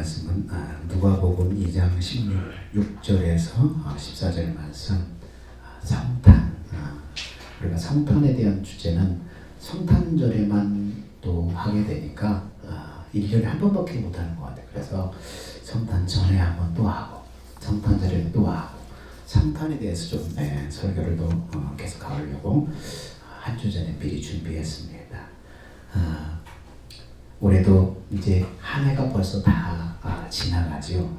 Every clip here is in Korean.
말씀은 누가복음 2장 16절에서 14절 말씀 성탄. 우리가 성탄에 대한 주제는 성탄절에만 또 하게 되니까 1년에 한 번밖에 못하는 것 같아요. 그래서 성탄 전에 한 번 또 하고 성탄절에 또 하고 성탄에 대해서 좀 설교를 또 계속 하려고 한 주 전에 미리 준비했습니다. 올해도 이제 한 해가 벌써 다 지나가죠.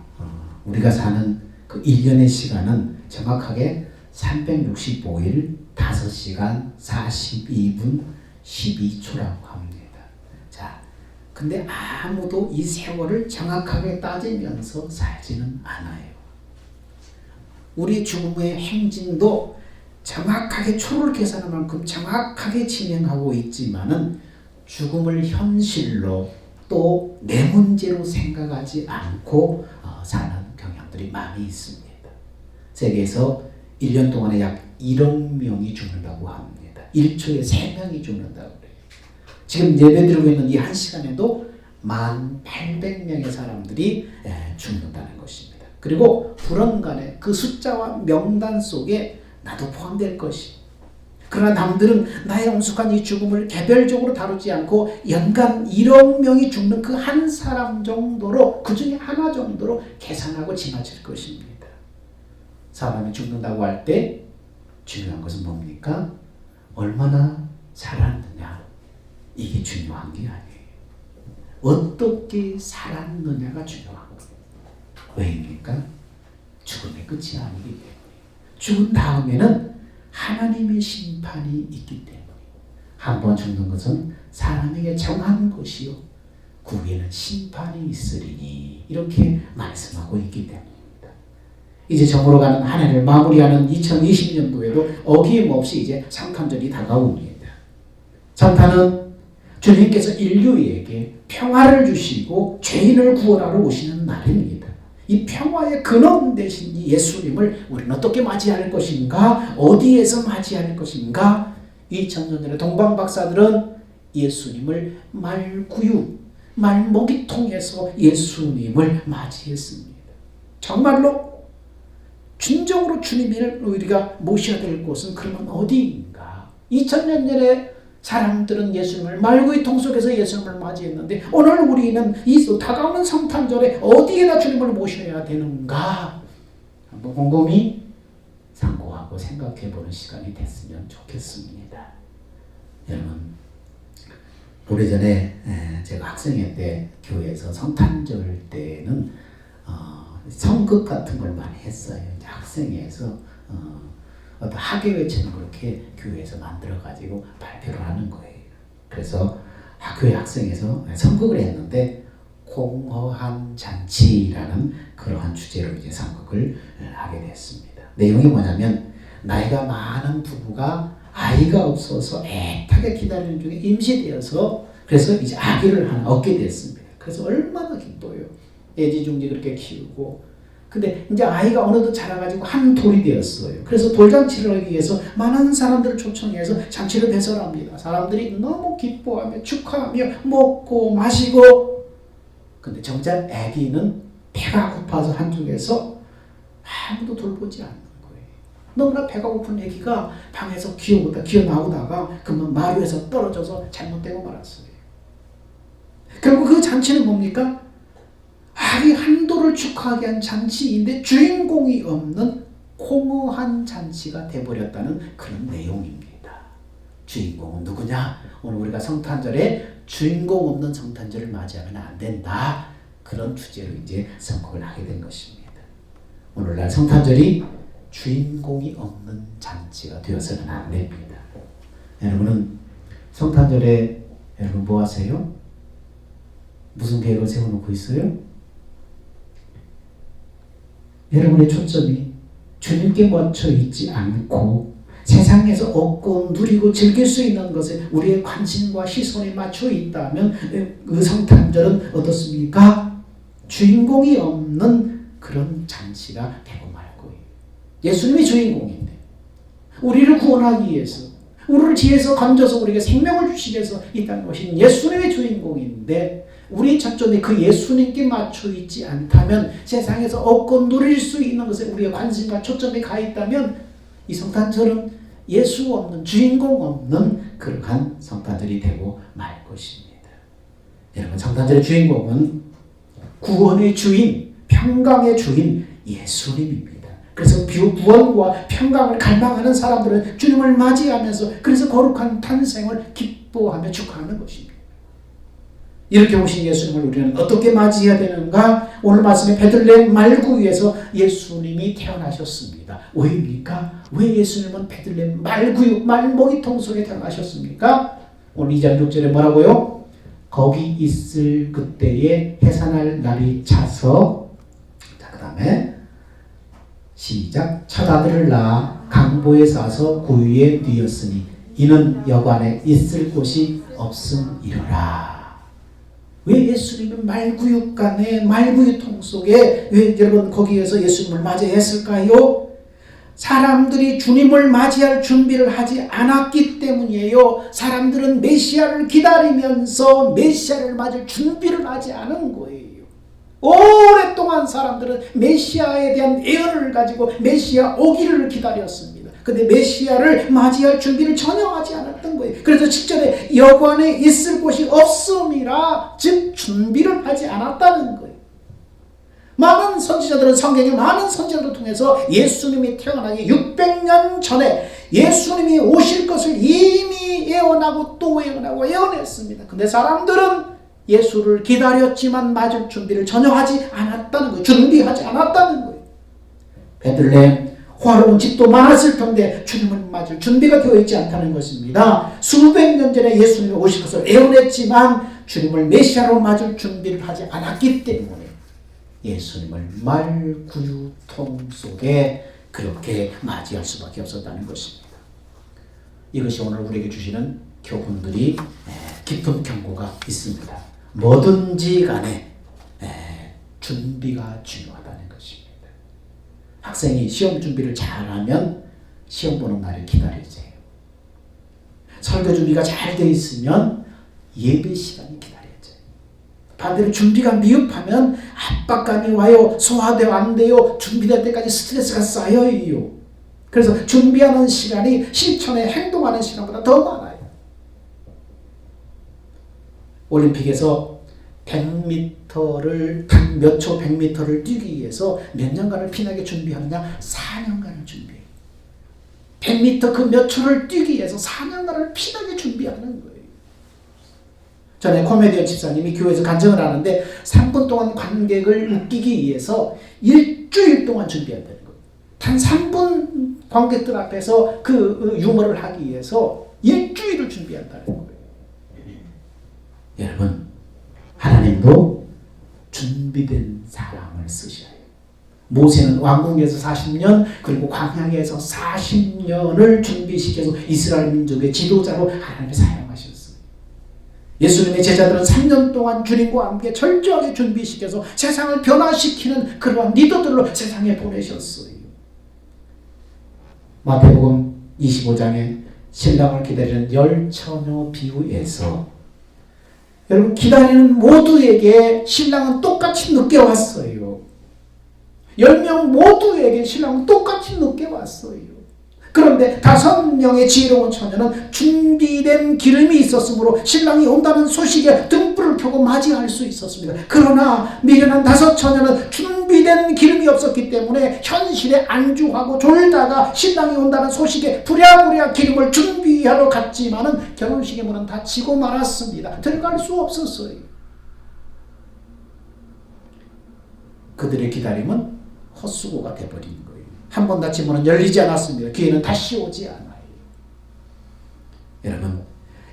우리가 사는 그 1년의 시간은 정확하게 365일 5시간 42분 12초라고 합니다. 자, 근데 아무도 이 세월을 정확하게 따지면서 살지는 않아요. 우리 죽음의 행진도 정확하게 초를 계산한 만큼 정확하게 진행하고 있지만은 죽음을 현실로 또 내 문제로 생각하지 않고 사는 경향들이 많이 있습니다. 세계에서 1년 동안에 약 1억 명이 죽는다고 합니다. 1초에 3명이 죽는다고 그래요. 지금 예배드리고 있는 이 한 시간에도 1800명의 사람들이 죽는다는 것입니다. 그리고 불언간에 그 숫자와 명단 속에 나도 포함될 것이. 그러나 남들은 나의 엄숙한 이 죽음을 개별적으로 다루지 않고 연간 1억 명이 죽는 그 한 사람 정도로, 그 중에 하나 정도로 계산하고 지나칠 것입니다. 사람이 죽는다고 할 때 중요한 것은 뭡니까? 얼마나 살았느냐. 이게 중요한 게 아니에요. 어떻게 살았느냐가 중요한 거예요. 왜입니까? 죽음의 끝이 아니기 때문에. 죽은 다음에는 하나님의 심판이 있기 때문에. 한 번 죽는 것은 사람에게 정한 것이요 그 후에는 심판이 있으리니, 이렇게 말씀하고 있기 때문입니다. 이제 저물어 가는 한 해를 마무리하는 2020년도에도 어김없이 이제 성탄절이 다가옵니다. 성탄은 주님께서 인류에게 평화를 주시고 죄인을 구원하러 오시는 날입니다. 이 평화의 근원 되신 이 예수님을 우리는 어떻게 맞이할 것인가? 어디에서 맞이할 것인가? 2000년 전에 동방박사들은 예수님을 말구유, 말먹이통에서 예수님을 맞이했습니다. 정말로 진정으로 주님을 우리가 모셔야 될 곳은 그러면 어디인가? 2000년 전에 사람들은 예수님을 말구이통 속에서 예수님을 맞이했는데 오늘 우리는 이 다가오는 성탄절에 어디에다 주님을 모셔야 되는가? 한번 곰곰이 상고하고 생각해보는 시간이 됐으면 좋겠습니다. 여러분, 오래전에 제가 학생회 때 교회에서 성탄절 때는 성극 같은 걸 많이 했어요. 학생회에서 어떤 학예회처럼 그렇게 교회에서 만들어가지고 발표를 하는 거예요. 그래서 학교의 학생에서 성극을 했는데 공허한 잔치라는 그러한 주제로 이제 성극을 하게 됐습니다. 내용이 뭐냐면 나이가 많은 부부가 아이가 없어서 애타게 기다리는 중에 임시되어서 그래서 이제 아기를 하나 얻게 됐습니다. 그래서 얼마나 기뻐요. 애지중지 그렇게 키우고. 근데 이제 아이가 어느덧 자라가지고 한 돌이 되었어요. 그래서 돌잔치를 하기 위해서 많은 사람들을 초청해서 잔치를 배설합니다. 사람들이 너무 기뻐하며 축하하며 먹고 마시고. 근데 정작 아기는 배가 고파서 한쪽에서 아무도 돌보지 않는 거예요. 너무나 배가 고픈 아기가 방에서 기어 나오다가 그만 마루에서 떨어져서 잘못되고 말았어요. 결국 그 잔치는 뭡니까? 아기 한도를 축하하게 한 잔치인데 주인공이 없는 공허한 잔치가 돼버렸다는 그런 내용입니다. 주인공은 누구냐? 오늘 우리가 성탄절에 주인공 없는 성탄절을 맞이하면 안 된다. 그런 주제로 이제 선곡을 하게 된 것입니다. 오늘날 성탄절이 주인공이 없는 잔치가 되어서는 안 됩니다. 여러분은 성탄절에 여러분 뭐 하세요? 무슨 계획을 세워놓고 있어요? 여러분의 초점이 주님께 멈춰 있지 않고 세상에서 얻고 누리고 즐길 수 있는 것에 우리의 관심과 시선이 맞춰 있다면 그 성탄절은 어떻습니까? 주인공이 없는 그런 잔치가 되고 말 거예요. 예수님이 주인공인데 우리를 구원하기 위해서 우리를 지혜에서 건져서 우리에게 생명을 주시기 위해서 이 땅에 오신 예수님의 주인공인데 우리 초점이 그 예수님께 맞춰 있지 않다면, 세상에서 얻고 누릴 수 있는 것에 우리의 관심과 초점이 가 있다면 이 성탄절은 예수 없는, 주인공 없는 그러한 성탄절이 되고 말 것입니다. 여러분, 성탄절의 주인공은 구원의 주인, 평강의 주인 예수님입니다. 그래서 구원과 평강을 갈망하는 사람들은 주님을 맞이하면서 그래서 거룩한 탄생을 기뻐하며 축하하는 것입니다. 이렇게 오신 예수님을 우리는 어떻게 맞이해야 되는가? 오늘 말씀에 베들레헴 말구유에서 예수님이 태어나셨습니다. 왜입니까? 왜 예수님은 베들레헴 말구유, 말모기통 속에 태어나셨습니까? 오늘 2절 6절에 뭐라고요? 거기 있을 그때에 해산할 날이 차서, 자, 그 다음에 시작. 첫 아들을 낳아 강보에 싸서 구유에 뉘었으니 이는 여관에 있을 곳이 없음이로라. 왜 예수님은 말구유간에, 말구유통 속에 왜 여러분 거기에서 예수님을 맞이했을까요? 사람들이 주님을 맞이할 준비를 하지 않았기 때문이에요. 사람들은 메시아를 기다리면서 메시아를 맞을 준비를 하지 않은 거예요. 오랫동안 사람들은 메시아에 대한 예언을 가지고 메시아 오기를 기다렸습니다. 근데 메시아를 맞이할 준비를 전혀 하지 않았던 거예요. 그래서 10절에 여관에 있을 곳이 없음이라, 즉 준비를 하지 않았다는 거예요. 많은 선지자들은, 성경의 많은 선지자들을 통해서 예수님이 태어나기 600년 전에 예수님이 오실 것을 이미 예언하고 또 예언하고 예언했습니다. 근데 사람들은 예수를 기다렸지만 맞을 준비를 전혀 하지 않았다는 거예요. 준비하지 않았다는 거예요. 베들레헴 화로운 집도 많았을 텐데 주님을 맞을 준비가 되어 있지 않다는 것입니다. 수백 년 전에 예수님이 오실 것을 예언했지만 주님을 메시아로 맞을 준비를 하지 않았기 때문에 예수님을 말구유통 속에 그렇게 맞이할 수밖에 없었다는 것입니다. 이것이 오늘 우리에게 주시는 교훈들이 깊은 경고가 있습니다. 뭐든지 간에 준비가 중요하다는 것입니다. 학생이 시험 준비를 잘하면 시험 보는 날을 기다리세요. 설교 준비가 잘 되어 있으면 예배 시간이 기다려져요. 반대로 준비가 미흡하면 압박감이 와요. 소화되어 안 돼요. 준비될 때까지 스트레스가 쌓여요. 그래서 준비하는 시간이 실천에 행동하는 시간보다 더 많아요. 올림픽에서 100m를 몇 초 100m를 뛰기 위해서 몇 년간을 피나게 준비하느냐? 4년간을 준비해요. 100m 그 몇 초를 뛰기 위해서 4년간을 피나게 준비하는 거예요. 전에 코미디언 집사님이 교회에서 간증을 하는데 3분 동안 관객을 웃기기 위해서 일주일 동안 준비한다는 거예요. 단 3분 관객들 앞에서 그 유머를 하기 위해서 일주일을 준비한다는 거예요. 여러분, 하나님도 준비된 사람을 쓰셔요. 모세는 왕궁에서 40년 그리고 광야에서 40년을 준비시켜서 이스라엘 민족의 지도자로 하나님이 사용하셨어요. 예수님의 제자들은 3년 동안 주님과 함께 철저하게 준비시켜서 세상을 변화시키는 그러한 리더들로 세상에 보내셨어요. 마태복음 25장에 신랑을 기다리는 10처녀 비유에서 여러분, 기다리는 모두에게 신랑은 똑같이 늦게 왔어요. 10명 모두에게 신랑은 똑같이 늦게 왔어요. 그런데 5명의 지혜로운 처녀는 준비된 기름이 있었으므로 신랑이 온다는 소식에 등불을 켜고 맞이할 수 있었습니다. 그러나 미련한 5 처녀는 준비된 기름이 없었기 때문에 현실에 안주하고 졸다가 신랑이 온다는 소식에 부랴부랴 기름을 준비하러 갔지만은 결혼식의 문은 닫히고 말았습니다. 들어갈 수 없었어요. 그들의 기다림은 헛수고가 되어버린 거예요. 한 번 닫힌 문은 열리지 않았습니다. 기회는 다시 오지 않아요. 여러분,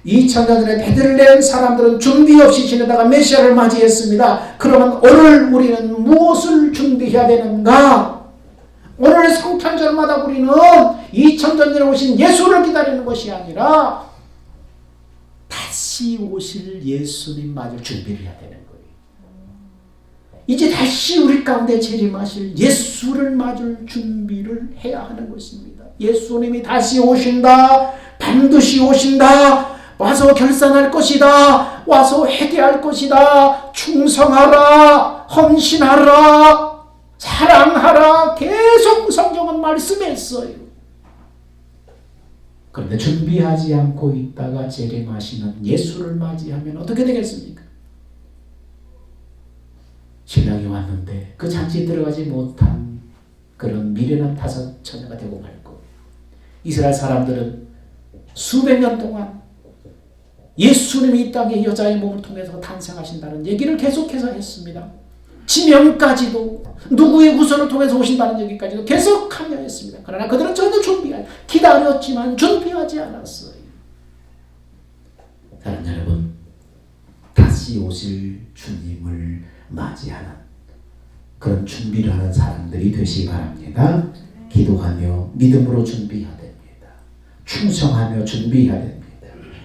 2000년 전에 베들레헴 사람들은 준비 없이 지내다가 메시아를 맞이했습니다. 그러면 오늘 우리는 무엇을 준비해야 되는가? 오늘 성탄절마다 우리는 2000년 전에 오신 예수를 기다리는 것이 아니라 다시 오실 예수님 맞을 준비를 해야 되는 거예요. 이제 다시 우리 가운데 재림하실 예수를 맞을 준비를 해야 하는 것입니다. 예수님이 다시 오신다. 반드시 오신다. 와서 결산할 것이다. 와서 회개할 것이다. 충성하라. 헌신하라. 사랑하라. 계속 성경은 말씀했어요. 그런데 준비하지 않고 있다가 재림하시는 예수를 맞이하면 어떻게 되겠습니까? 신랑이 왔는데 그 잔치에 들어가지 못한 그런 미련한 다섯 처녀가 되고 말고, 이스라엘 사람들은 수백 년 동안 예수님이 이 땅에 여자의 몸을 통해서 탄생하신다는 얘기를 계속해서 했습니다. 지명까지도 누구의 후손을 통해서 오신다는 얘기까지도 계속하며 했습니다. 그러나 그들은 전혀 기다렸지만 준비하지 않았어요. 사랑하는 여러분, 다시 오실 주님을 맞이하는 그런 준비를 하는 사람들이 되시기 바랍니다. 기도하며 믿음으로 준비해야 됩니다. 충성하며 준비해야 됩니다.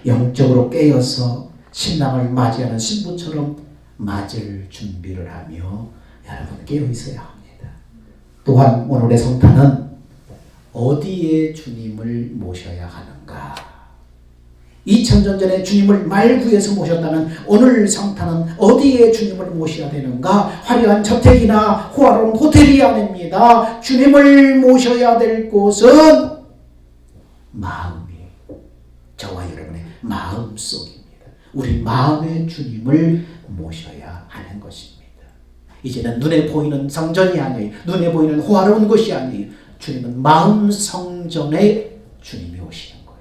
영적으로 깨어서 신랑을 맞이하는 신부처럼 맞을 준비를 하며 여러분 깨어 있어야 합니다. 또한 오늘의 성탄은 어디에 주님을 모셔야 하는가? 2000년 전에 주님을 말구에서 모셨다면 오늘 성탄은 어디에 주님을 모셔야 되는가? 화려한 저택이나 호화로운 호텔이 아닙니다. 주님을 모셔야 될 곳은 마음이에요. 저와 여러분의 마음속입니다. 우리 마음의 주님을 모셔야 하는 것입니다. 이제는 눈에 보이는 성전이 아니에요. 눈에 보이는 호화로운 것이 아니에요. 주님은 마음 성전에 주님이 오시는 거예요.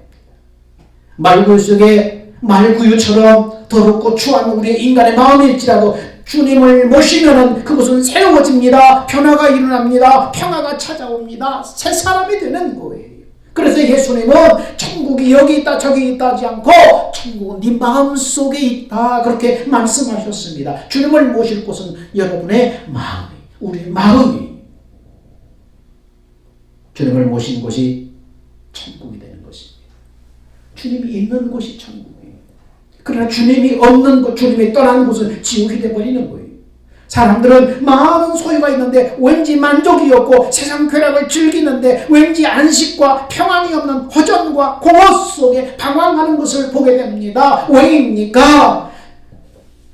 말구유 속에 말구유처럼 더럽고 추한 우리의 인간의 마음일지라도 주님을 모시면은 그것은 새로워집니다. 변화가 일어납니다. 평화가 찾아옵니다. 새 사람이 되는 거예요. 그래서 예수님은 천국이 여기 있다 저기 있다 하지 않고 천국은 네 마음속에 있다 그렇게 말씀하셨습니다. 주님을 모실 곳은 여러분의 마음이, 우리 마음이 주님을 모신 곳이 천국이 되는 것입니다. 주님이 있는 곳이 천국이에요. 그러나 주님이 없는 곳, 주님이 떠난 곳은 지옥이 되어버리는 거예요. 사람들은 많은 소유가 있는데 왠지 만족이 없고 세상 쾌락을 즐기는데 왠지 안식과 평안이 없는 허전과 공허 속에 방황하는 것을 보게 됩니다. 왜입니까?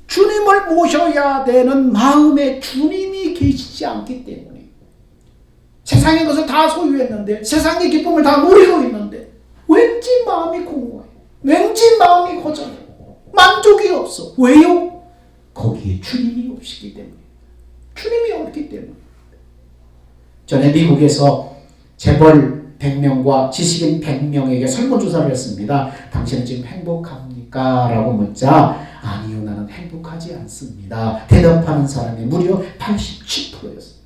주님을 모셔야 되는 마음에 주님이 계시지 않기 때문에. 세상의 것을 다 소유했는데 세상의 기쁨을 다 누리고 있는데 왠지 마음이 공허해. 왠지 마음이 허전해. 만족이 없어. 왜요? 거기에 주님이 없기 때문에. 주님이 없기 때문에. 전에 미국에서 재벌 100명과 지식인 100명에게 설문조사를 했습니다. 당신은 지금 행복합니까? 라고 묻자 아니요, 나는 행복하지 않습니다. 대답하는 사람이 무려 87%였습니다.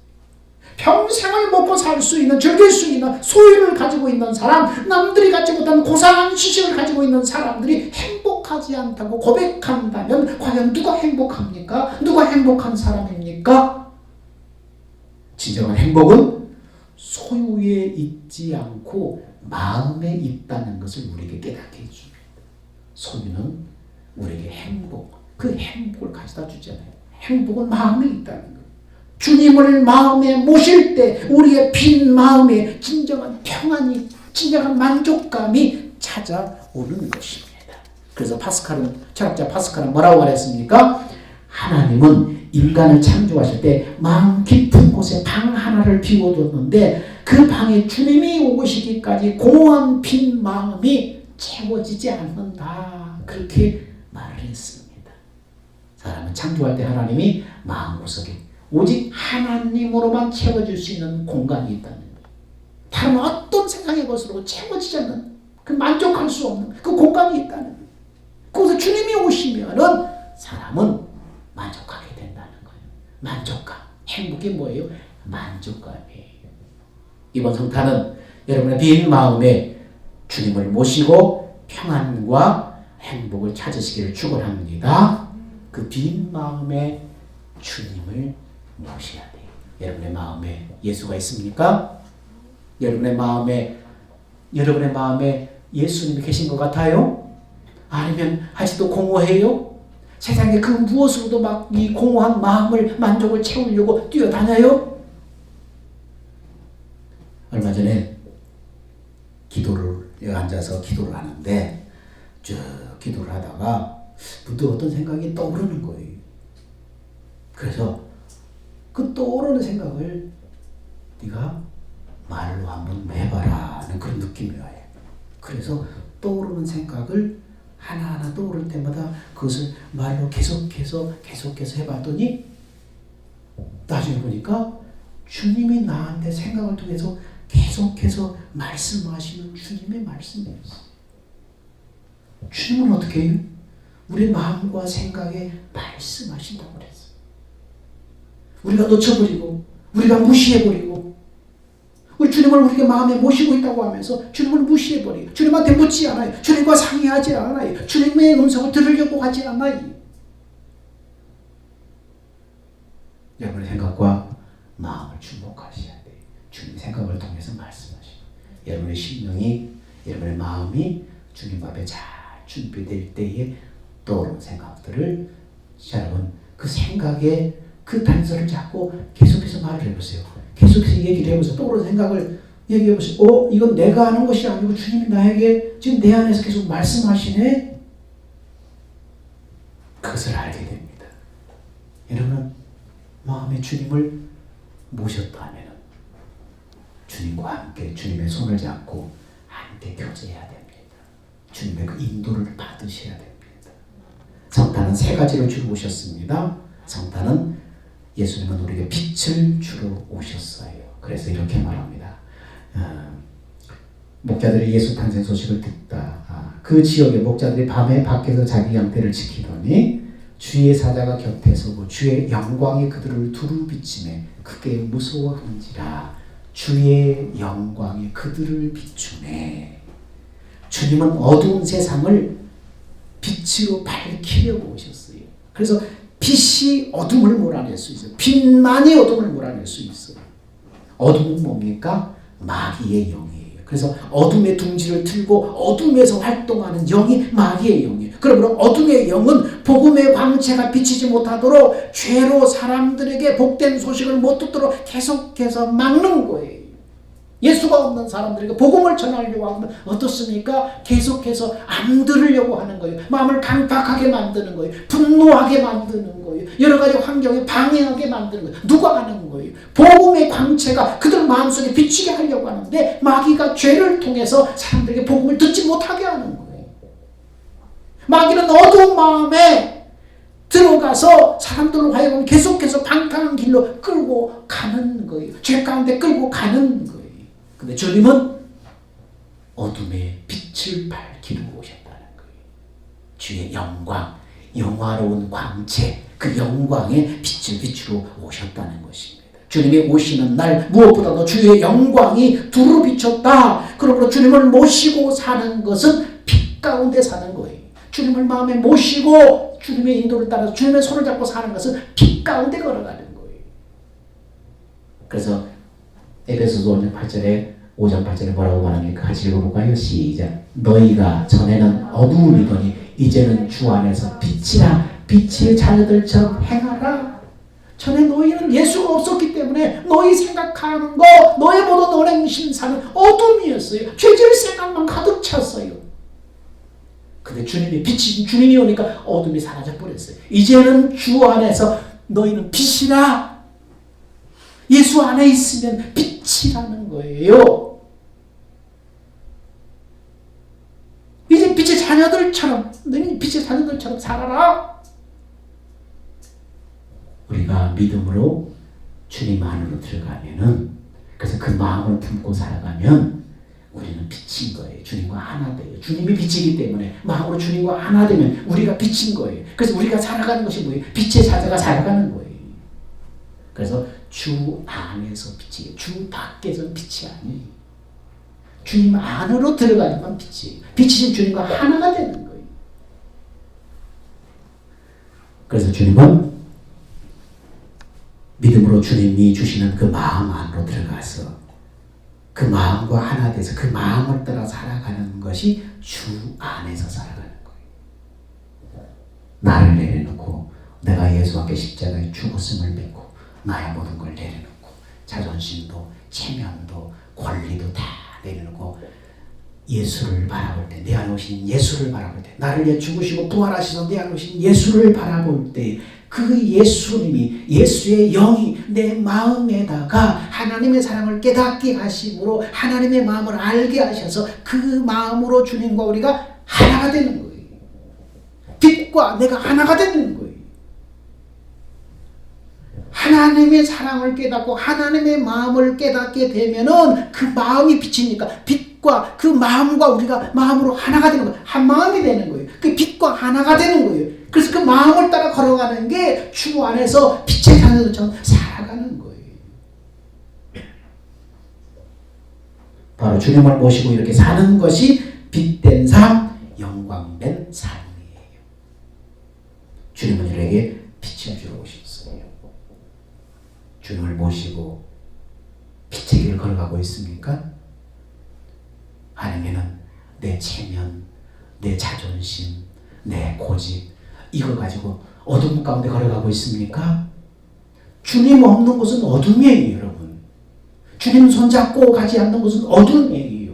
평생을 먹고 살 수 있는, 즐길 수 있는 소유를 가지고 있는 사람, 남들이 갖지 못한 고상한 지식을 가지고 있는 사람들이 행복하지 않다고 고백한다면 과연 누가 행복합니까? 누가 행복한 사람입니까? 진정한 행복은 소유에 있지 않고 마음에 있다는 것을 우리에게 깨닫게 해줍니다. 소유는 우리에게 행복, 그 행복을 가져다 주잖아요. 행복은 마음에 있다는 거예요. 주님을 마음에 모실 때 우리의 빈 마음에 진정한 평안이, 진정한 만족감이 찾아오는 것입니다. 그래서 철학자 파스칼은 뭐라고 말했습니까? 하나님은 인간을 창조하실 때 마음 깊은 곳에 방 하나를 비워뒀는데 그 방에 주님이 오시기까지 공허한 빈 마음이 채워지지 않는다. 그렇게 말을 했습니다. 사람은 창조할 때 하나님이 마음구석에 오직 하나님으로만 채워줄 수 있는 공간이 있다는 거예요. 다른 어떤 세상의 것으로 채워지지 않는, 그 만족할 수 없는 그 공간이 있다는 거예요. 거기서 주님이 오시면은 사람은 만족하게 된다는 거예요. 만족감. 행복이 뭐예요? 만족감이에요. 이번 성탄은 여러분의 빈 마음에 주님을 모시고 평안과 행복을 찾으시기를 축원합니다. 그 빈 마음에 주님을 모셔야 돼요. 여러분의 마음에 예수가 있습니까? 여러분의 마음에 예수님이 계신 것 같아요? 아니면 아직도 공허해요? 세상에 그 무엇으로도 막 이 공허한 마음을, 만족을 채우려고 뛰어다녀요? 얼마 전에 앉아서 기도를 하는데 쭉 기도를 하다가 문득 어떤 생각이 떠오르는 거예요. 그래서 그 떠오르는 생각을 네가 말로 한번 해봐라 하는 그런 느낌이 와요. 그래서 떠오르는 생각을 하나하나 떠오를 때마다 그것을 말로 계속해서 해봤더니 나중에 보니까 주님이 나한테 생각을 통해서 계속해서 말씀하시는 주님의 말씀이었어요. 주님은 어떻게 해요? 우리 마음과 생각에 말씀하신다고 그랬어요. 우리가 놓쳐버리고 우리가 무시해버리고 우리 주님을 우리가 마음에 모시고 있다고 하면서 주님을 무시해버리고 주님한테 묻지 않아요. 주님과 상의하지 않아요. 주님의 음성을 들으려고 하지 않아요. 여러분의 생각과 마음을 주목하셔야 돼요. 주님 생각을 통해서 말씀하시고 여러분의 심령이 여러분의 마음이 주님 앞에 잘 준비될 때에 떠오르는 생각들을 여러분 그 생각에 그 단서를 잡고 계속해서 말을 해보세요. 계속해서 얘기를 해보세요. 떠오르는 생각을 얘기해보세요. 이건 내가 하는 것이 아니고 주님이 나에게 지금 내 안에서 계속 말씀하시네. 그것을 알게 됩니다. 여러분은 마음에 주님을 모셨다면 주님과 함께 주님의 손을 잡고 함께 교제해야 됩니다. 주님의 그 인도를 받으셔야 됩니다. 성탄은 세 가지를 주로 오셨습니다. 성탄은 예수님은 우리에게 빛을 주러 오셨어요. 그래서 이렇게 말합니다. 목자들이 예수 탄생 소식을 듣다. 그 지역의 목자들이 밤에 밖에서 자기 양떼를 지키더니 주의 사자가 곁에 서고 주의 영광이 그들을 두루 비치매 크게 무서워하는지라. 주의 영광이 그들을 비추네. 주님은 어두운 세상을 빛으로 밝히려고 오셨어요. 그래서 빛이 어둠을 몰아낼 수 있어요. 빛만이 어둠을 몰아낼 수 있어요. 어둠은 뭡니까? 마귀의 영이에요. 그래서 어둠의 둥지를 틀고 어둠에서 활동하는 영이 마귀의 영이에요. 그러므로 어둠의 영은 복음의 광채가 비치지 못하도록 죄로 사람들에게 복된 소식을 못 듣도록 계속해서 막는 거예요. 예수가 없는 사람들에게 복음을 전하려고 하면 어떻습니까? 계속해서 안 들으려고 하는 거예요. 마음을 강팍하게 만드는 거예요. 분노하게 만드는 거예요. 여러 가지 환경에 방해하게 만드는 거예요. 누가 하는 거예요? 복음의 광채가 그들 마음속에 비치게 하려고 하는데 마귀가 죄를 통해서 사람들에게 복음을 듣지 못하게 하는 거예요. 마귀는 어두운 마음에 들어가서 사람들로 하여금 계속해서 방탕한 길로 끌고 가는 거예요. 죄 가운데 끌고 가는 거예요. 근데 주님은 어둠의 빛을 밝히러 오셨다는 거예요. 주의 영광, 영화로운 광채, 그 영광의 빛을 비추러 오셨다는 것입니다. 주님이 오시는 날 무엇보다도 주의 영광이 두루 비쳤다. 그러므로 주님을 모시고 사는 것은 빛 가운데 사는 거예요. 주님을 마음에 모시고 주님의 인도를 따라서 주님의 손을 잡고 사는 것은 빛 가운데 걸어가는 거예요. 그래서 에베소서 5장 8절에 뭐라고 말합니까? 같이 읽어볼까요? 시작. 너희가 전에는 어두움이더니 이제는 주 안에서 빛이라. 빛의 자녀들처럼 행하라. 전에 너희는 예수가 없었기 때문에 너희 생각하는 거, 너의 모든 언행 심사는 어둠이었어요. 죄질 생각만 가득 찼어요. 근데 주님이 빛이 주님이 오니까 어둠이 사라져 버렸어요. 이제는 주 안에서 너희는 빛이라. 예수 안에 있으면 빛이라는 거예요. 이제 빛의 자녀들처럼, 너희는 빛의 자녀들처럼 살아라. 우리가 믿음으로 주님 안으로 들어가면은, 그래서 그 마음을 품고 살아가면 우리는 빛인 거예요. 주님과 하나 돼요. 주님이 빛이기 때문에 마음으로 주님과 하나 되면 우리가 빛인 거예요. 그래서 우리가 살아가는 것이 뭐예요? 빛의 자녀가 살아가는 거예요. 그래서 주 안에서 빛이에요. 주 밖에서는 빛이 아니에요. 주님 안으로 들어가야만 빛이에요. 빛이신 주님과 하나가 되는 거예요. 그래서 주님은 믿음으로 주님이 주시는 그 마음 안으로 들어가서 그 마음과 하나 돼서 그 마음을 따라 살아가는 것이 주 안에서 살아가는 거예요. 나를 내려놓고 내가 예수 앞에 십자가에 죽었음을 믿고 나의 모든 걸 내려놓고 자존심도 체면도 권리도 다 내려놓고 예수를 바라볼 때, 내 안에 오신 예수를 바라볼 때, 나를 위해 죽으시고 부활하셔서 내 안에 오신 예수를 바라볼 때, 그 예수님이, 예수의 영이 내 마음에다가 하나님의 사랑을 깨닫게 하심으로 하나님의 마음을 알게 하셔서 그 마음으로 주님과 우리가 하나가 되는 거예요. 빛과 내가 하나가 되는 거예요. 하나님의 사랑을 깨닫고 하나님의 마음을 깨닫게 되면은 그 마음이 빛이니까 빛과 그 마음과 우리가 마음으로 하나가 되는 거예요. 한 마음이 되는 거예요. 그 빛과 하나가 되는 거예요. 그래서 그 마음을 따라 걸어가는 게 주 안에서 빛의 자녀들처럼 살아가는 거예요. 바로 주님을 모시고 이렇게 사는 것이 빛된 삶, 영광된 삶이에요. 주님은 우리에게 빛을 주러 오셨어요. 주님을 모시고 빛의 길을 걸어가고 있습니까? 아니면은 내 체면, 내 자존심, 내 고집 이걸 가지고 어둠 가운데 걸어가고 있습니까? 주님 없는 곳은 어둠이에요, 여러분. 주님 손잡고 가지 않는 곳은 어둠이에요.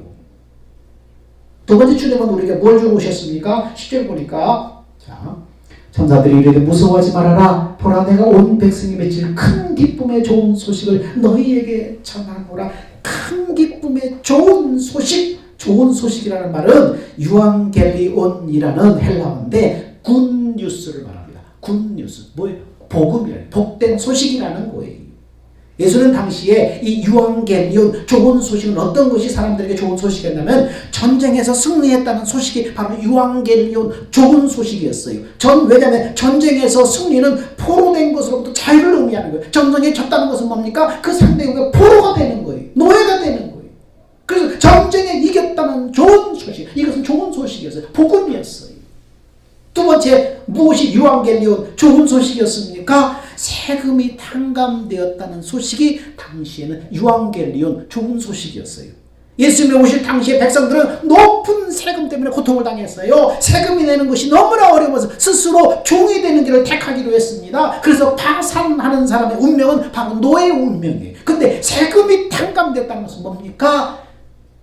두 번째, 주님은 우리에게 뭘 주고 오셨습니까? 10절 보니까, 자, 천사들이 이르되 무서워하지 말아라. 보라, 내가 온 백성이 맺힐 큰 기쁨의 좋은 소식을 너희에게 전하노라. 큰 기쁨의 좋은 소식. 좋은 소식이라는 말은 유앙겔리온이라는 헬라어인데 굿뉴스를 말합니다. 굿뉴스. 뭐예요? 복음이라는, 복된 소식이라는 거예요. 예수는 당시에 이 유앙겔리온, 좋은 소식은 어떤 것이 사람들에게 좋은 소식이었냐면 전쟁에서 승리했다는 소식이 바로 유앙겔리온 좋은 소식이었어요. 왜냐하면 전쟁에서 승리는 포로된 것으로부터 자유를 의미하는 거예요. 전쟁에 졌다는 것은 뭡니까? 그 상대국의 포로가 되는 거예요. 노예가 되는 거예요. 그래서 전쟁에 이겼다는 좋은 소식, 이것은 좋은 소식이었어요. 복음이었어요. 두 번째, 무엇이 유앙겔리온 좋은 소식이었습니까? 세금이 탕감되었다는 소식이 당시에는 유앙겔리온 좋은 소식이었어요. 예수님이 오실 당시에 백성들은 높은 세금 때문에 고통을 당했어요. 세금이 내는 것이 너무나 어려워서 스스로 종이 되는 길을 택하기로 했습니다. 그래서 파산하는 사람의 운명은 바로 노예의 운명이에요. 근데 세금이 탕감되었다는 것은 뭡니까?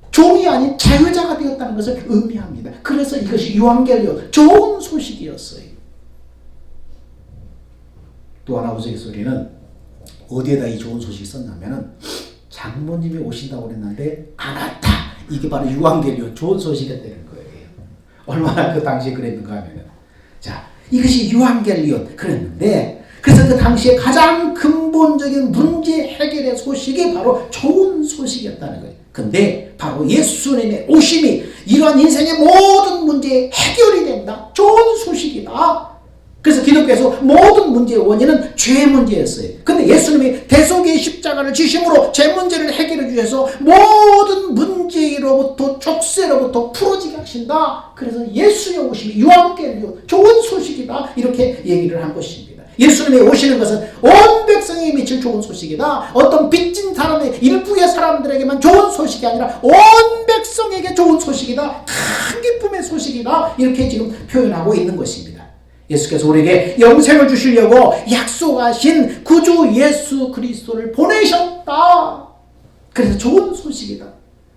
종이 아닌 자유자가 되었다는 것을 의미합니다. 그래서 이것이 유앙겔리온 좋은 소식이었어요. 또 하나 우스갯소리는 어디에다 이 좋은 소식이 썼냐면은 장모님이 오신다고 그랬는데 안 왔다. 이게 바로 유앙겔리온 좋은 소식이었다는 거예요. 얼마나 그 당시에 그랬는가 하면은, 자, 이것이 유앙겔리온 그랬는데, 그래서 그 당시에 가장 근본적인 문제 해결의 소식이 바로 좋은 소식이었다는 거예요. 근데 바로 예수님의 오심이 이러한 인생의 모든 문제의 해결이 된다. 좋은 소식이다. 그래서 기독교에서 모든 문제의 원인은 죄 문제였어요. 근데 예수님이 대속의 십자가를 지심으로 죄 문제를 해결해 주셔서 모든 문제로부터 족쇄로부터 풀어지게 하신다. 그래서 예수의 오심이 유앙겔리온 좋은 소식이다. 이렇게 얘기를 한 것입니다. 예수님이 오시는 것은 온 백성에 미칠 좋은 소식이다. 어떤 빚진 사람의 일부의 사람들에게만 좋은 소식이 아니라 온 백성에게 좋은 소식이다. 큰 기쁨의 소식이다. 이렇게 지금 표현하고 있는 것입니다. 예수께서 우리에게 영생을 주시려고 약속하신 구주 예수 그리스도를 보내셨다. 그래서 좋은 소식이다.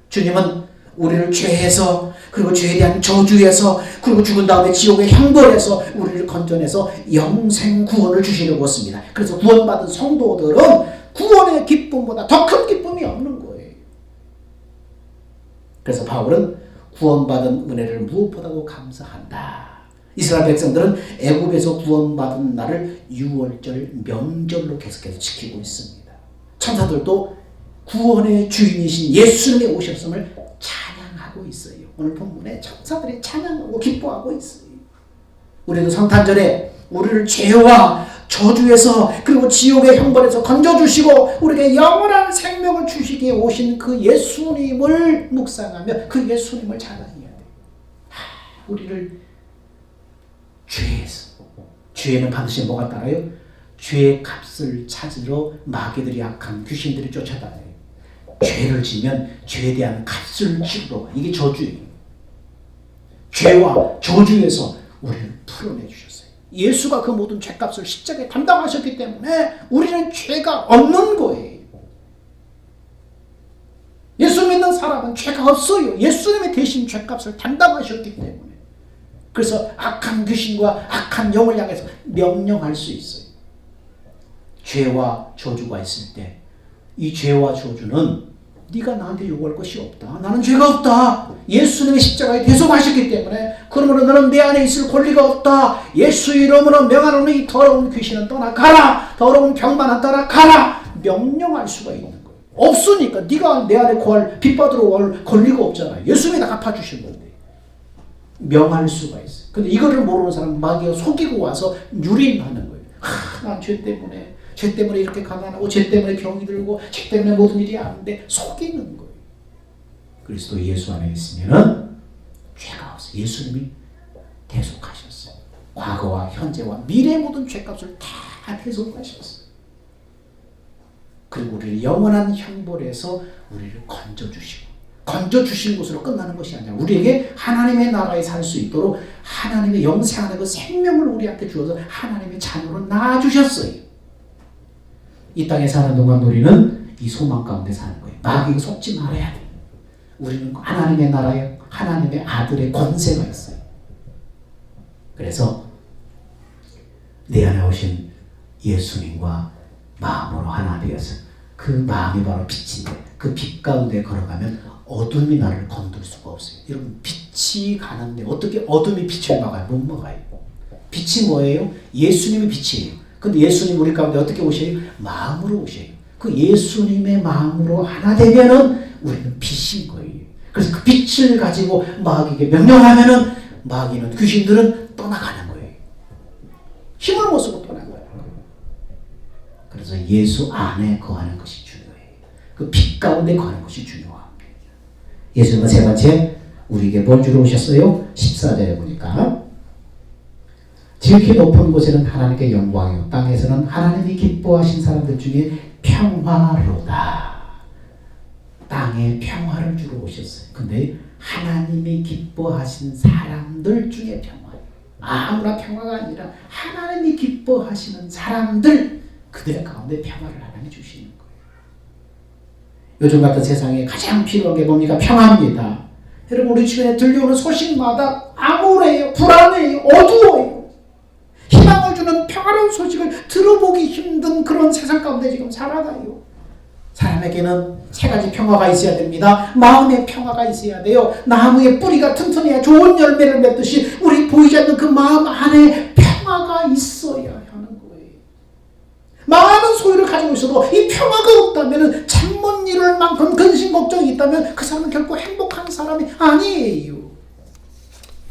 주님은 우리를 죄에서, 그리고 죄에 대한 저주에서, 그리고 죽은 다음에 지옥의 형벌에서 우리를 건져내서 영생 구원을 주시려고 했습니다. 그래서 구원받은 성도들은 구원의 기쁨보다 더 큰 기쁨이 없는 거예요. 그래서 바울은 구원받은 은혜를 무엇보다도 감사한다. 이스라엘 백성들은 애굽에서 구원받은 날을 유월절 명절로 계속해서 지키고 있습니다. 천사들도 구원의 주인이신 예수님의 오셨음을 찬양하고 있어요. 오늘 본문에 천사들이 찬양하고 기뻐하고 있어요. 우리도 성탄절에 우리를 죄와 저주에서, 그리고 지옥의 형벌에서 건져주시고 우리에게 영원한 생명을 주시기에 오신 그 예수님을 묵상하며 그 예수님을 찬양해야 돼요. 우리를 죄에는 반드시 뭐가 따라요? 죄의 값을 찾으러 마귀들이, 악한 귀신들이 쫓아다녀요. 죄를 지면 죄에 대한 값을 치르러 와. 이게 저주예요. 죄와 저주에서 우리를 풀어내 주셨어요. 예수가 그 모든 죄값을 십자가에 담당하셨기 때문에 우리는 죄가 없는 거예요. 예수 믿는 사람은 죄가 없어요. 예수님이 대신 죄값을 담당하셨기 때문에. 그래서 악한 귀신과 악한 영을 향해서 명령할 수 있어요. 죄와 저주가 있을 때 이 죄와 저주는 네가 나한테 요구할 것이 없다. 나는 죄가 없다. 예수님의 십자가에 대속하셨기 때문에 그러므로 너는 내 안에 있을 권리가 없다. 예수 이름으로 명하노니 이 더러운 귀신은 떠나가라. 더러운 병만은 떠나가라. 명령할 수가 있는 거예요. 없으니까 네가 내 안에 구할 빚받으러 올 권리가 없잖아요. 예수님이 다 갚아주신 건데. 명할 수가 있어요. 근데 이거를 모르는 사람은 마귀가 속이고 와서 유린하는 거예요. 난 죄 때문에 이렇게 가난하고 죄 때문에 병이 들고 죄 때문에 모든 일이 안 돼. 속이는 거예요. 그리스도 예수 안에 있으면은 죄가 없어요. 예수님이 대속하셨어요. 과거와 현재와 미래의 모든 죄값을 다 대속하셨어요. 그리고 우리를 영원한 형벌에서 우리를 건져주신 것으로 끝나는 것이 아니라 우리에게 하나님의 나라에 살 수 있도록 하나님의 영생하는 그 생명을 우리한테 주어서 하나님의 자녀로 낳아주셨어요. 이 땅에 사는 동안 우리는 이 소망 가운데 사는 거예요. 마귀가 속지 말아야 돼요. 우리는 하나님의 나라에 하나님의 아들의 권세가 있어요. 그래서 내 안에 오신 예수님과 마음으로 하나 되어서 그 마음이 바로 빛인데 그 빛 가운데 걸어가면 어둠이 나를 건들 수가 없어요. 여러분 빛이 가는데 어떻게 어둠이 빛을 막아요? 못 막아요. 빛이 뭐예요? 예수님이 빛이에요. 근데 예수님 우리 가운데 어떻게 오셔요? 마음으로 오셔요. 그 예수님의 마음으로 하나 되면은 우리는 빛인 거예요. 그래서 그 빛을 가지고 마귀에게 명령하면은 마귀는 귀신들은 떠나가는 거예요. 힘을 못 쓰고 떠나가는 거예요. 그래서 예수 안에 거하는 것이 중요해요. 그 빛 가운데 거하는 것이 중요합니다. 예수님은 세 번째 우리에게 뭘 주러 오셨어요? 14절에 보니까 지극히 높은 곳에는 하나님께 영광이요 땅에서는 하나님이 기뻐하신 사람들 중에 평화로다. 땅에 평화를 주러 오셨어요. 근데 하나님이 기뻐하신 사람들 중에 평화예요. 아무나 평화가 아니라 하나님이 기뻐하시는 사람들, 그들 가운데 평화를 하나님이 주시는 거예요. 요즘 같은 세상에 가장 필요한 게 뭡니까? 평화입니다. 여러분 우리 주변에 들려오는 소식마다 암울해요. 불안해요. 어두워요. 희망을 주는 평화로운 소식을 들어보기 힘든 그런 세상 가운데 지금 살아가요. 사람에게는 세 가지 평화가 있어야 됩니다. 마음의 평화가 있어야 돼요. 나무의 뿌리가 튼튼해야 좋은 열매를 맺듯이 우리 보이지 않는 그 마음 안에 평화가 있어야 하는 거예요. 많은 소유를 가지고 있어도 이 평화가 없다면 잠 못 이룰 만큼 근심 걱정이 있다면 그 사람은 결코 행복한 사람이 아니에요.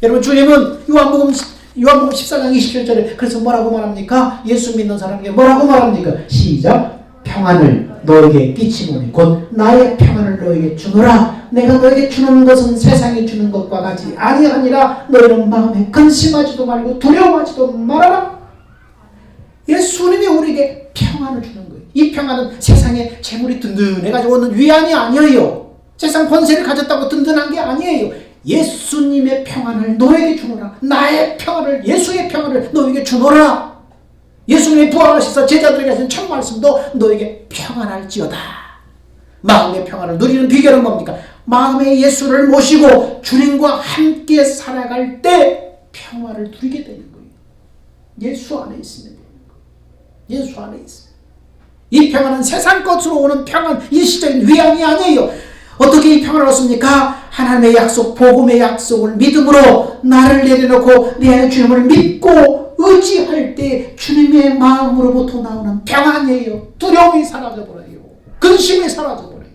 여러분 주님은 요한복음 14장 27절에 그래서 뭐라고 말합니까? 예수 믿는 사람에게 뭐라고 말합니까? 시작. 평안을 너에게 끼치노니 곧 나의 평안을 너에게 주노라. 내가 너에게 주는 것은 세상이 주는 것과 같이 아니라 너희는 마음에 근심하지도 말고 두려워하지도 말아라. 예수님이 우리에게 평안을 주는 거예요. 이 평안은 세상에 재물이 든든해가지고 오는 위안이 아니에요. 세상 권세를 가졌다고 든든한 게 아니에요. 예수님의 평안을 너에게 주노라. 나의 평안을, 예수의 평안을 너에게 주노라. 예수님이 부활하셔서 제자들에게 하신 첫 말씀도 너에게 평안할지어다. 마음의 평안을 누리는 비결은 뭡니까? 마음의 예수를 모시고 주님과 함께 살아갈 때 평화를 누리게 되는 거예요. 예수 안에 있으면 되는 거예요. 예수 안에 있어요. 이 평안은 세상 것으로 오는 평안, 일시적인 위안이 아니에요. 어떻게 이 평안을 얻습니까? 하나님의 약속, 복음의 약속을 믿음으로 나를 내려놓고 내 안에 주님을 믿고 의지할 때 주님의 마음으로부터 나오는 평안이에요. 두려움이 사라져버려요. 근심이 사라져버려요.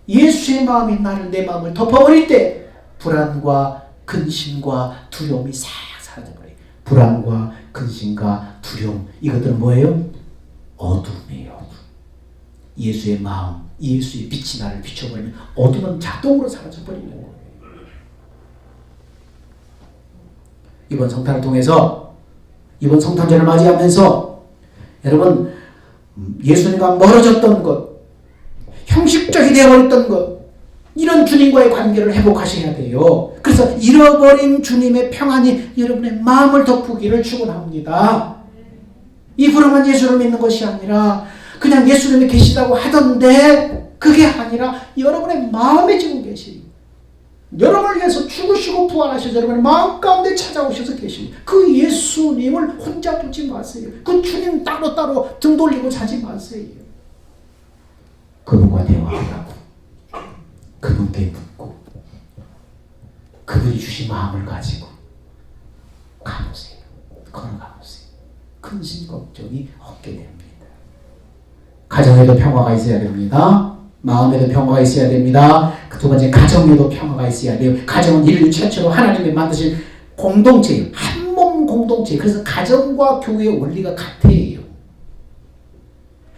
예수의 마음이 나를, 내 마음을 덮어버릴 때 불안과 근심과 두려움이 싹 사라져버려요. 불안과 근심과 두려움, 이것들은 뭐예요? 어둠이에요. 어둠. 예수의 마음, 예수의 빛이 나를 비춰버리면 어둠은 자동으로 사라져버리는 거예요. 이번 성탄을 통해서, 이번 성탄절을 맞이하면서 여러분 예수님과 멀어졌던 것, 형식적이 되어버렸던 것, 이런 주님과의 관계를 회복하셔야 돼요. 그래서 잃어버린 주님의 평안이 여러분의 마음을 덮으기를 축원합니다. 입으로만 예수를 믿는 것이 아니라 그냥 예수님이 계시다고 하던데 그 그게 아니라 여러분의 마음에 지금 계시고 여러분을 위해서 죽으시고 부활하셔서 여러분의 마음 가운데 찾아오셔서 계시고 그 예수님을 혼자 두지 마세요. 그 주님 따로따로 등 돌리고 자지 마세요. 그분과 대화하라고, 그분께 묻고 그분이 주신 마음을 가지고 가보세요. 걸어가보세요. 근심 걱정이 없게 됩니다. 가정에도 평화가 있어야 됩니다. 마음에도 평화가 있어야 됩니다. 두 번째, 가정에도 평화가 있어야 돼요. 가정은 인류 최초로 하나님이 만드신 공동체예요. 한 몸 공동체. 그래서 가정과 교회의 원리가 같아요.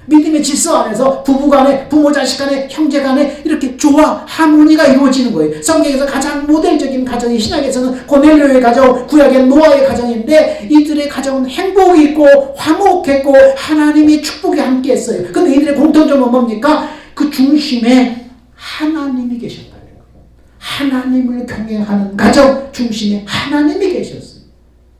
믿음의 질서 안에서 부부 간에, 부모 자식 간에, 형제 간에 이렇게 조화, 하모니가 이루어지는 거예요. 성경에서 가장 모델적인 가정이 신약에서는 고넬료의 가정, 구약의 노아의 가정인데 이들의 가정은 행복이 있고 화목했고 하나님의 축복이 함께 했어요. 근데 이들의 공통점은 뭡니까? 그 중심에 하나님이 계셨다는 거예요. 하나님을 경외하는 가정 중심에 하나님이 계셨어요.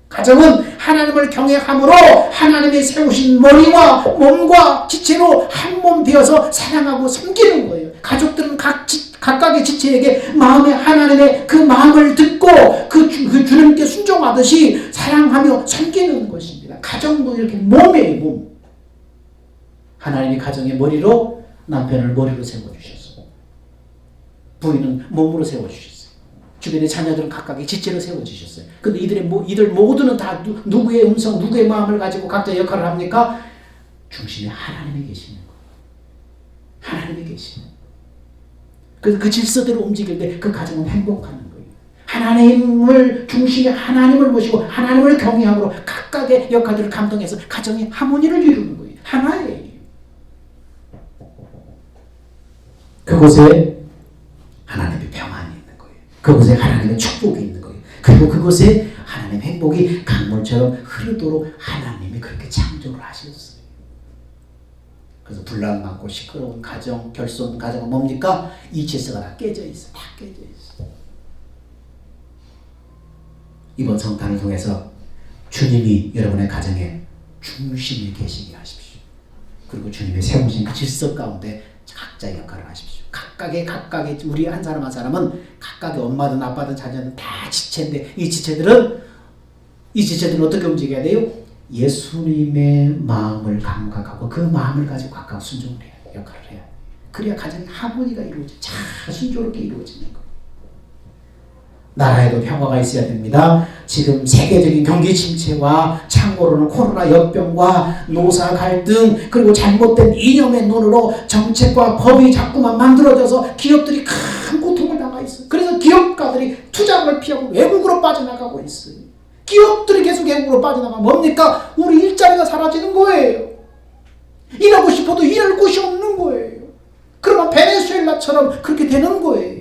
가정은 하나님을 경외함으로 하나님이 세우신 머리와 몸과 지체로 한 몸 되어서 사랑하고 섬기는 거예요. 가족들은 각각의 지체에게 마음의 하나님의 그 마음을 듣고 그 주님께 순종하듯이 사랑하며 섬기는 것입니다. 가정도 이렇게 몸이에요. 몸. 하나님이 가정의 머리로 남편을 머리로 세워주셨어요. 부인은 몸으로 세워주셨어요. 주변의 자녀들은 각각의 지체로 세워주셨어요. 근데 이들 모두는 다 누구의 음성, 누구의 마음을 가지고 각자 역할을 합니까? 중심에 하나님이 계시는 거예요. 하나님이 계시는 거예요. 그래서 그 질서대로 움직일 때 그 가정은 행복하는 거예요. 하나님을 중심에 하나님을 모시고 하나님을 경외함으로 각각의 역할들을 감동해서 가정의 하모니를 이루는 거예요. 하나예요. 그곳에 하나님의 평안이 있는 거예요. 그곳에 하나님의 축복이 있는 거예요. 그리고 그곳에 하나님의 행복이 강물처럼 흐르도록 하나님이 그렇게 창조를 하셨어요. 그래서 분란 많고 시끄러운 가정, 결손 가정은 뭡니까? 이 질서가 다 깨져 있어요. 다 깨져 있어요. 이번 성탄을 통해서 주님이 여러분의 가정의 중심에 계시게 하십시오. 그리고 주님의 세우신 그 질서 가운데 각자의 역할을 하십시오. 각각의 우리 한 사람 한 사람은 각각의 엄마든 아빠든 자녀든 다 지체인데 이 지체들은 어떻게 움직여야 돼요? 예수님의 마음을 감각하고 그 마음을 가지고 각각 순종을 해야 돼요. 역할을 해야 돼요. 그래야 가정의 하모니가 이루어져요. 잘 순조롭게 이루어지는 거예요. 나라에도 평화가 있어야 됩니다. 지금 세계적인 경기 침체와 참고로는 코로나 역병과 노사 갈등 그리고 잘못된 이념의 논으로 정책과 법이 자꾸만 만들어져서 기업들이 큰 고통을 당하고 있어요. 그래서 기업가들이 투자를 피하고 외국으로 빠져나가고 있어요. 기업들이 계속 외국으로 빠져나가면 뭡니까? 우리 일자리가 사라지는 거예요. 일하고 싶어도 일할 곳이 없는 거예요. 그러면 베네수엘라처럼 그렇게 되는 거예요.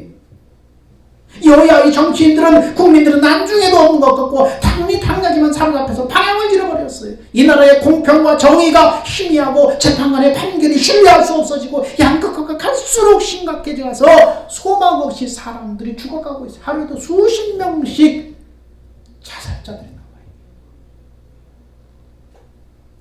여야의 정치인들은 국민들은 난중에도 없는 것 같고 당나귀만 사로잡혀서 방향을 잃어버렸어요. 이 나라의 공평과 정의가 희미하고 재판관의 판결이 신뢰할 수 없어지고 양극화가 갈수록 심각해져서 소망 없이 사람들이 죽어가고 있어요. 하루에도 수십 명씩 자살자들이 나와요.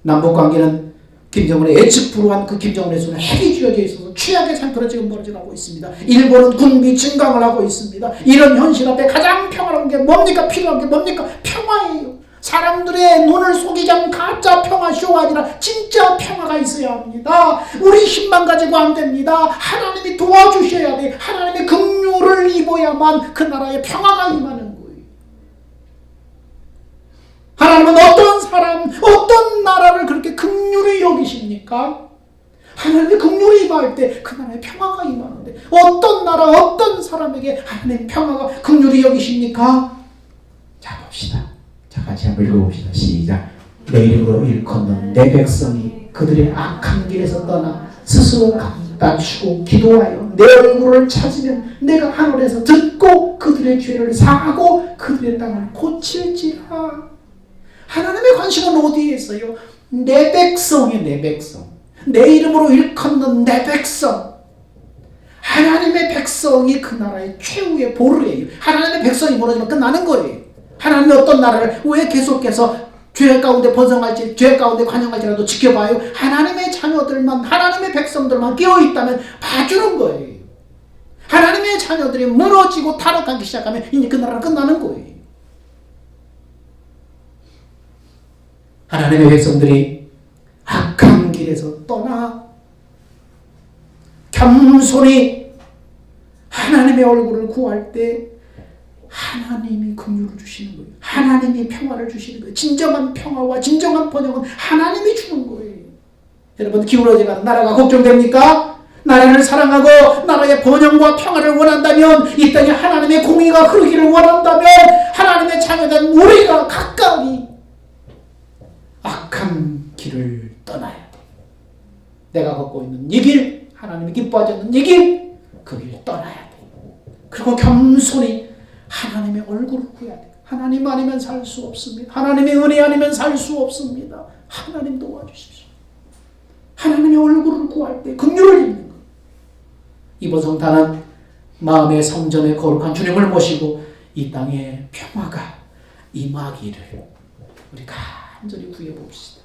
남북관계는 김정은의 예측불허한 그 김정은의 손에 핵이 쥐어져 있어서 최악의 상태로 지금 벌어져가고 있습니다. 일본은 군비 증강을 하고 있습니다. 이런 현실 앞에 가장 평화로운 게 뭡니까? 필요한 게 뭡니까? 평화예요. 사람들의 눈을 속이지 않는 가짜 평화 쇼가 아니라 진짜 평화가 있어야 합니다. 우리 힘만 가지고 안 됩니다. 하나님이 도와주셔야 돼요. 하나님의 긍휼을 입어야만 그 나라에 평화가 임하는 거예요. 하나님은 어떤 사람, 어떤 나라를 그렇게 긍휼히 여기십니까? 하나님의 긍휼이 임할 때 그 나라에 평화가 임하는데 어떤 나라, 어떤 사람에게 하나님의 평화가 긍휼히 여기십니까? 자, 봅시다. 자, 같이 한번 읽어봅시다. 시작. 내 이름으로 일컫는 내 백성이 그들의 악한 길에서 떠나 스스로 감추고 기도하여 내 얼굴을 찾으면 내가 하늘에서 듣고 그들의 죄를 사하고 그들의 땅을 고칠지라. 하나님의 관심은 어디에 있어요? 내 백성이에요. 내 백성. 내 이름으로 일컫는 내 백성. 하나님의 백성이 그 나라의 최후의 보루예요. 하나님의 백성이 무너지면 끝나는 거예요. 하나님이 어떤 나라를 왜 계속해서 죄 가운데 번성할지, 죄 가운데 관영할지라도 지켜봐요. 하나님의 자녀들만, 하나님의 백성들만 깨어있다면 봐주는 거예요. 하나님의 자녀들이 무너지고 타락하기 시작하면 이제 그 나라는 끝나는 거예요. 하나님의 백성들이 악한 길에서 떠나 겸손히 하나님의 얼굴을 구할 때 하나님이 긍휼을 주시는 거예요. 하나님이 평화를 주시는 거예요. 진정한 평화와 진정한 번영은 하나님이 주는 거예요. 여러분, 기울어져가는 나라가 걱정됩니까? 나라를 사랑하고 나라의 번영과 평화를 원한다면, 이 땅에 하나님의 공의가 흐르기를 원한다면 하나님의 자녀된 우리가 가까이 악한 길을 떠나야 돼. 내가 걷고 있는 이 길, 하나님이 기뻐하지 않는 이 길, 그 길 떠나야 돼. 그리고 겸손히 하나님의 얼굴을 구해야 돼. 하나님 아니면 살 수 없습니다. 하나님의 은혜 아니면 살 수 없습니다. 하나님 도와주십시오. 하나님의 얼굴을 구할 때 긍휼을 입는 것. 이번 성탄은 마음의 성전에 거룩한 주님을 모시고 이 땅에 평화가 임하기를 우리 간절히 구해봅시다.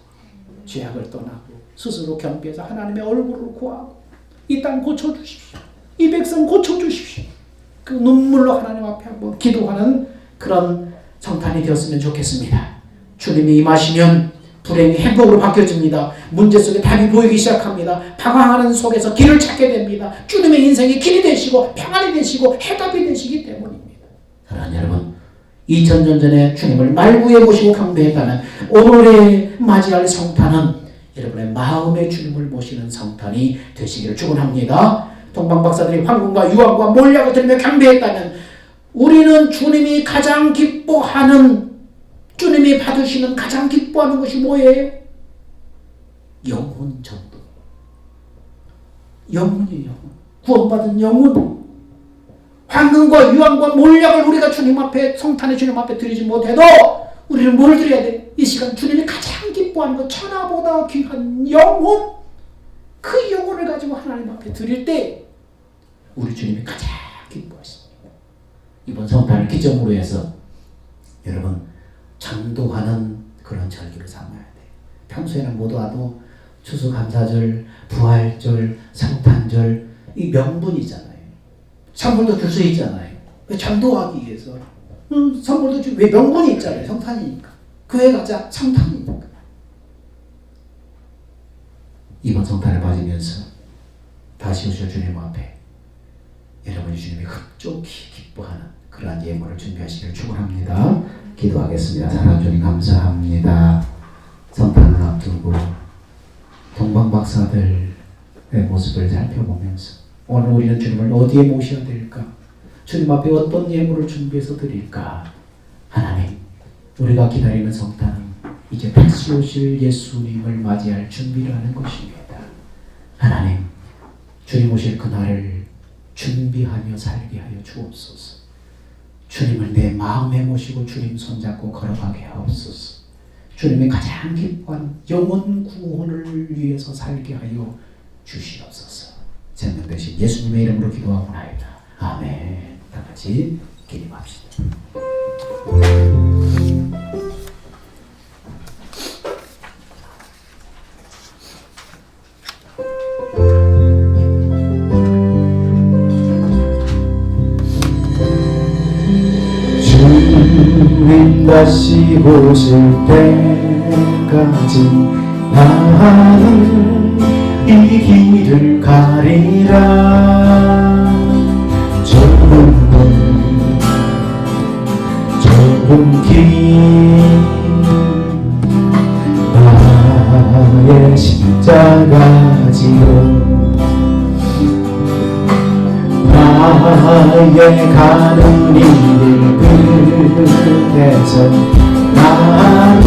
죄악을 떠나고 스스로 겸비해서 하나님의 얼굴을 구하고 이 땅 고쳐주십시오. 이 백성 고쳐주십시오. 그 눈물로 하나님 앞에 한번 기도하는 그런 성탄이 되었으면 좋겠습니다. 주님이 임하시면 불행이 행복으로 바뀌어집니다. 문제 속에 답이 보이기 시작합니다. 방황하는 속에서 길을 찾게 됩니다. 주님의 인생이 길이 되시고 평안이 되시고 해답이 되시기 때문입니다. 사랑하는 여러분, 2000년 전에 주님을 말구해 모시고 경배했다면 오늘의 맞이할 성탄은 여러분의 마음의 주님을 모시는 성탄이 되시기를 축원합니다. 동방박사들이 황금과 유황과 몰약을 들며 경배했다면 우리는 주님이 가장 기뻐하는, 주님이 받으시는 가장 기뻐하는 것이 뭐예요? 영혼 전도. 영혼이에요. 영혼. 구원받은 영혼. 황금과 유황과 몰약을 우리가 주님 앞에, 성탄의 주님 앞에 드리지 못해도 우리는 뭘 드려야 돼? 이 시간 주님이 가장 기뻐하는 것, 천하보다 귀한 영혼, 그 영혼을 가지고 하나님 앞에 드릴 때 우리 주님이 가장 기뻐하십니다. 이번 성탄을 기점으로 해서 여러분 전도하는 그런 절기로 삼아야 돼. 평소에는 못 와도 추수감사절, 부활절, 성탄절 이 명분이잖아요. 선물도 줄 수 있잖아요. 전도하기 위해서 선물도 줄, 왜 명분이 있잖아요. 성탄이니까. 교회 가자, 성탄이니까. 이번 성탄을 맞으면서 다시 오실 주님 앞에 여러분이 주님이 흡족히 기뻐하는 그러한 예물을 준비하시기를 축원합니다. 기도하겠습니다. 사랑하는 주님 감사합니다. 성탄을 앞두고 동방박사들의 모습을 살펴보면서 오늘 우리는 주님을 어디에 모셔야 될까? 주님 앞에 어떤 예물을 준비해서 드릴까? 하나님, 우리가 기다리는 성탄은 이제 다시 오실 예수님을 맞이할 준비를 하는 것입니다. 하나님, 주님 오실 그날을 준비하며 살게 하여 주옵소서. 주님을 내 마음에 모시고 주님 손잡고 걸어가게 하옵소서. 주님의 가장 기뻐하는 영혼 구원을 위해서 살게 하여 주시옵소서. 생명 되신 예수님의 이름으로 기도하옵나이다. 아멘. 다 같이 기도합시다. 주님 다시 오실 때까지 나는 이 길을 가리라. 좁은 길 나의 십자가 지고 나의 가는 이들 끝에서 나는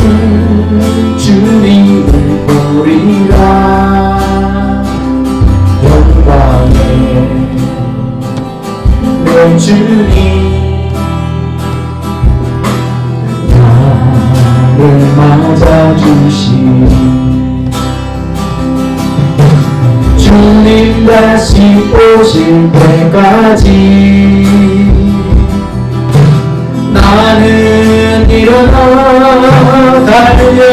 주님을 보리라. 영광의 내 주님 나를 맞아주시니 주님 다시 오실 때까지 나는 일어나 달려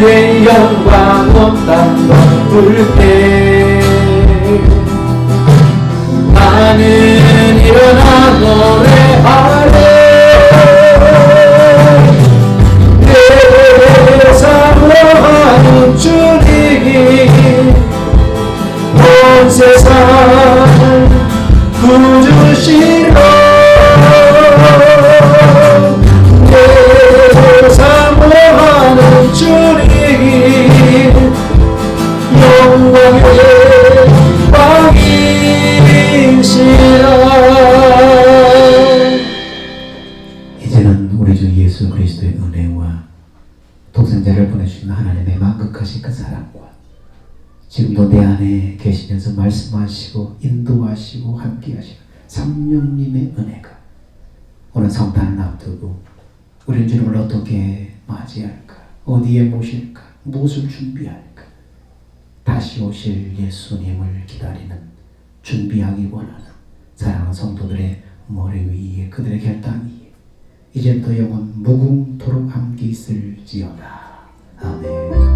주의 영광 온 땅 덮을 때 나는 일어나 노래하네. 내 사랑하는 주님 온 세상 구주시로 내 사랑하는 주님 영광의 이제는 우리 주 예수 그리스도의 은혜와 독생자를 보내주신 하나님의 만극하신 그 사랑과 지금도 내 안에 계시면서 말씀하시고 인도하시고 함께하시는 성령님의 은혜가 오늘 성탄을 앞두고 우리 주님을 어떻게 맞이할까, 어디에 모실까, 무엇을 준비할까, 다시 오실 예수님을 기다리는 준비하기 원하는 사랑하는 성도들의 머리 위에 그들의 결단 위에 이제부터 영원 무궁토록 함께 있을지어다. 아멘.